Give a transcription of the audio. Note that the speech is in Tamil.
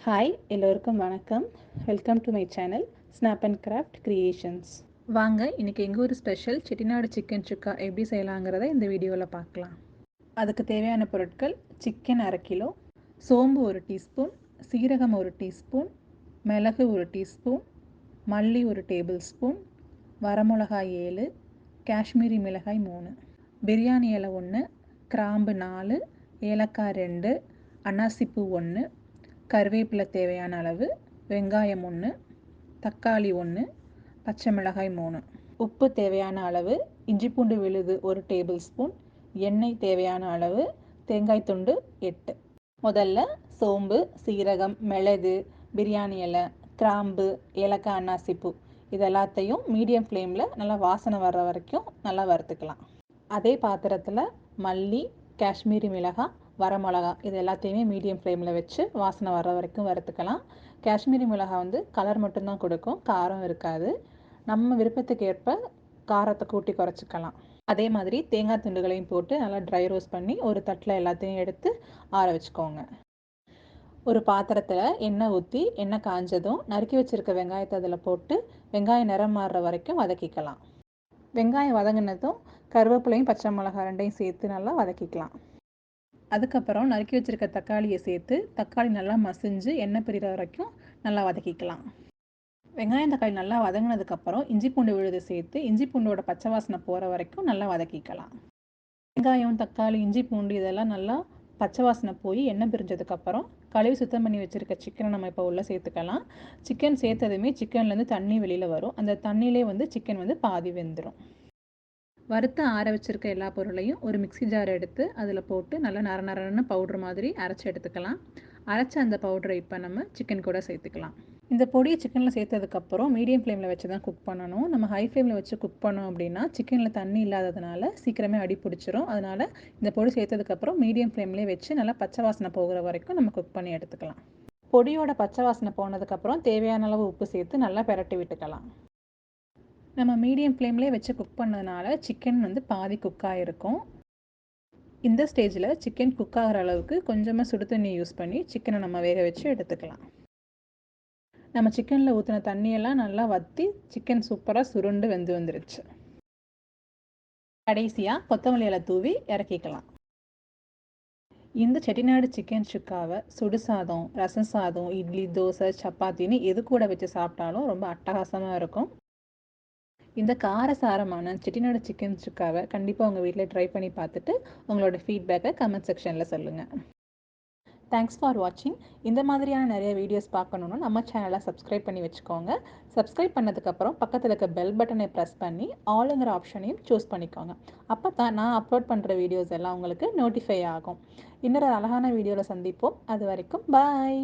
ஹாய் எல்லோருக்கும் வணக்கம். Welcome to my channel snap and craft creations. வாங்க இன்றைக்கி எங்கள் ஒரு ஸ்பெஷல் செட்டிநாடு சிக்கன் சுக்கா எப்படி செய்யலாங்கிறத இந்த வீடியோவில் பார்க்கலாம். அதுக்கு தேவையான பொருட்கள்: சிக்கன் 1/2 கிலோ, சோம்பு 1 டீஸ்பூன், சீரகம் 1 டீஸ்பூன், மிளகு 1 டீஸ்பூன், மல்லி 1 டேபிள் ஸ்பூன், வரமிளகாய் 7, காஷ்மீரி மிளகாய் 3, பிரியாணி இலை 1, கிராம்பு 4, ஏலக்காய் 2, அன்னாசிப்பூ 1, கருவேப்பிலை தேவையான அளவு, வெங்காயம் 1, தக்காளி 1, பச்சை மிளகாய் 3, உப்பு தேவையான அளவு, இஞ்சி பூண்டு விழுது 1 டேபிள் ஸ்பூன், எண்ணெய் தேவையான அளவு, தேங்காய் துண்டு 8. முதல்ல சோம்பு, சீரகம், மிளகு, பிரியாணி இலை, கிராம்பு, ஏலக்காய், அன்னாசிப்பூ இது எல்லாத்தையும் மீடியம் ஃப்ளேமில் நல்லா வாசனை வர்ற வரைக்கும் நல்லா வறுத்துக்கலாம். அதே பாத்திரத்தில் மல்லி, காஷ்மீரி மிளகாய், வரமிளகா இது எல்லாத்தையுமே மீடியம் ஃப்ளேமில் வச்சு வாசனை வர்ற வரைக்கும் வறுத்துக்கலாம். காஷ்மீரி மிளகாய் வந்து கலர் மட்டும்தான் கொடுக்கும், காரம் இருக்காது. நம்ம விருப்பத்துக்கு ஏற்ப காரத்தை கூட்டி குறைச்சிக்கலாம். அதே மாதிரி தேங்காய் துண்டுகளையும் போட்டு நல்லா ட்ரை ரோஸ்ட் பண்ணி ஒரு தட்டில் எல்லாத்தையும் எடுத்து ஆற வச்சுக்கோங்க. ஒரு பாத்திரத்தில் எண்ணெய் ஊற்றி எண்ணெய் காஞ்சதும் நறுக்கி வச்சுருக்க வெங்காயத்தை அதில் போட்டு வெங்காயம் நிறம் மாறுற வரைக்கும் வதக்கிக்கலாம். வெங்காயம் வதங்கினதும் கருவேப்பிலையும் பச்சை மிளகாய் 2ஐயும் சேர்த்து நல்லா வதக்கிக்கலாம். அதுக்கப்புறம் நறுக்கி வச்சுருக்க தக்காளியை சேர்த்து தக்காளி நல்லா மசிஞ்சு எண்ணெய் பிரிகிற வரைக்கும் நல்லா வதக்கிக்கலாம். வெங்காயம் தக்காளி நல்லா வதங்கினதுக்கப்புறம் இஞ்சி பூண்டு விழுது சேர்த்து இஞ்சி பூண்டோட பச்சை வாசனை போகிற வரைக்கும் நல்லா வதக்கிக்கலாம். வெங்காயம், தக்காளி, இஞ்சி பூண்டு இதெல்லாம் நல்லா பச்சை வாசனை போய் எண்ணெய் பிரிஞ்சதுக்கப்புறம் கழுவி சுத்தம் பண்ணி வச்சுருக்க சிக்கனை நம்ம இப்போ உள்ளே சேர்த்துக்கலாம். சிக்கன் சேர்த்ததுமே சிக்கன்லேருந்து தண்ணி வெளியில் வரும். அந்த தண்ணியிலே வந்து சிக்கன் வந்து பாதி வெந்துடும். வறுத்து ஆற வச்சுருக்க எல்லா பொருளையும் ஒரு மிக்ஸி ஜார் எடுத்து அதில் போட்டு நல்லா நரன்னு பவுட்ரு மாதிரி அரைச்சி எடுத்துக்கலாம். அரைச்ச அந்த பவுடரை இப்போ நம்ம சிக்கன் கூட சேர்த்துக்கலாம். இந்த பொடியை சிக்கனில் சேர்த்ததுக்கப்புறம் மீடியம் ஃப்ளேமில் வச்சு தான் குக் பண்ணணும். நம்ம ஹை ஃப்ளேமில் வச்சு குக் பண்ணோம் அப்படின்னா சிக்கனில் தண்ணி இல்லாததுனால சீக்கிரமே அடி பிடிச்சிரும். அதனால் இந்த பொடி சேர்த்ததுக்கப்புறம் மீடியம் ஃப்ளேம்லேயே வச்சு நல்லா பச்சை வாசனை போகிற வரைக்கும் நம்ம குக் பண்ணி எடுத்துக்கலாம். பொடியோட பச்சை வாசனை போனதுக்கப்புறம் தேவையான அளவு உப்பு சேர்த்து நல்லா பெரட்டி விட்டுக்கலாம். நம்ம மீடியம் ஃப்ளேம்லேயே வச்சு குக் பண்ணதுனால சிக்கன் வந்து பாதி குக்காக இருக்கும். இந்த ஸ்டேஜில் சிக்கன் குக் ஆகிற அளவுக்கு கொஞ்சமாக சுடு தண்ணி யூஸ் பண்ணி சிக்கனை நம்ம வேக வச்சு எடுத்துக்கலாம். நம்ம சிக்கனில் ஊற்றின தண்ணியெல்லாம் நல்லா வற்றி சிக்கன் சூப்பராக சுருண்டு வெந்து வந்துருச்சு. கடைசியாக கொத்தமல்லி இலை தூவி இறக்கிக்கலாம். இந்த செட்டிநாடு சிக்கன் சுக்காவை சுடு சாதம், ரசம் சாதம், இட்லி, தோசை, சப்பாத்தின்னு எது கூட வச்சு சாப்பிட்டாலும் ரொம்ப அட்டகாசமாக இருக்கும். இந்த காரசாரமான செட்டிநாடு சிக்கன் சுக்காவை கண்டிப்பாக உங்கள் வீட்டில் ட்ரை பண்ணி பார்த்துட்டு உங்களோட ஃபீட்பேக்கை கமெண்ட் செக்ஷனில் சொல்லுங்கள். தேங்க்ஸ் ஃபார் வாட்சிங். இந்த மாதிரியான நிறைய வீடியோஸ் பார்க்கணுன்னா நம்ம சேனலை சப்ஸ்கிரைப் பண்ணி வச்சுக்கோங்க. சப்ஸ்கிரைப் பண்ணதுக்கப்புறம் பக்கத்தில் இருக்க பெல் பட்டனை ப்ரெஸ் பண்ணி ஆளுங்கிற ஆப்ஷனையும் சூஸ் பண்ணிக்கோங்க. அப்போ தான் நான் அப்லோட் பண்ணுற வீடியோஸ் எல்லாம் உங்களுக்கு நோட்டிஃபை ஆகும். இன்னொரு அழகான வீடியோவில் சந்திப்போம். அது வரைக்கும் பாய்.